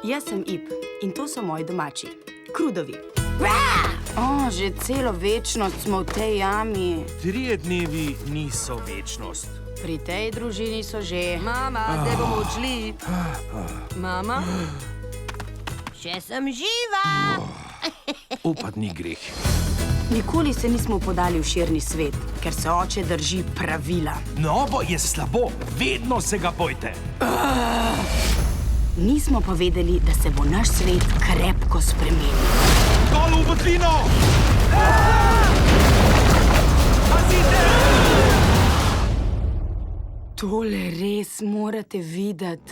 Jaz sem Ip in to so moji domači. Krudovi. Že celo večnost smo v tej jami. 3 dnevi niso večnost. Pri tej družini so že. Mama, zdaj bomo odšli. Mama? Še sem živa. Upad ni greh. Nikoli se nismo podali v širni svet, ker se oče drži pravila. Novo je slabo, vedno se ga bojte. Nismo pa vedeli, da se bo naš svet krepko spremenil. Dol v votlino! Pazite! Tole res morate videti.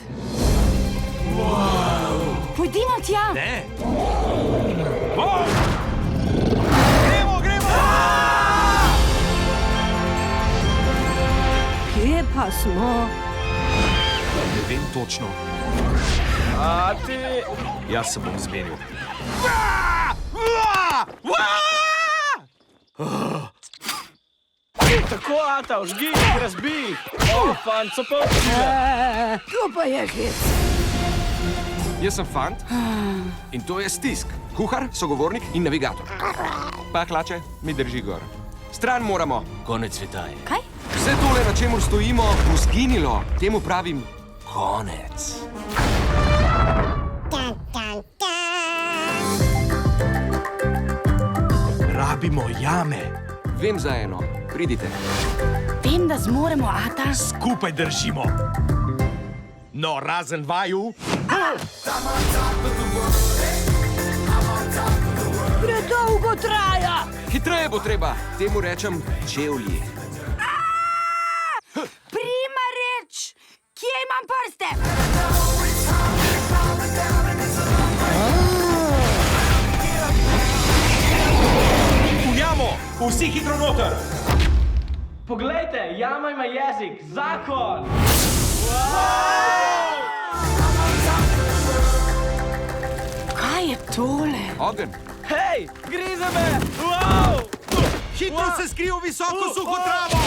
Wow. Pojdimo tja! Ne! Wow. Gremo! Kje pa smo? Ne vem točno. Ati! Jaz se bom zmenil. Tako, Ata, vžgi, razbij! Fant, so pa To pa je hec. Jaz sem fant in to je Stisk. Kuhar, sogovornik in navigator. Pa hlače, mi drži gor. Stran moramo. konec sveta je. Kaj? Vse tole, na čemur stojimo, bo zginilo. Temu pravim konec. Rabimo jame. Vem za eno. Pridite. Vem, da zmoremo, Ata. Skupaj držimo. No, razen vaju. Predolgo traja. Hitreje bo treba. Temu rečem čevlji. Prima reč! Kje imam prste? V jamo! Vsi hitro noter! Poglejte, jama ima jezik, zakon! Kaj je tole? Ogenj. Hej, grize me! Wow! Hitro se skrij v visoko suho travo!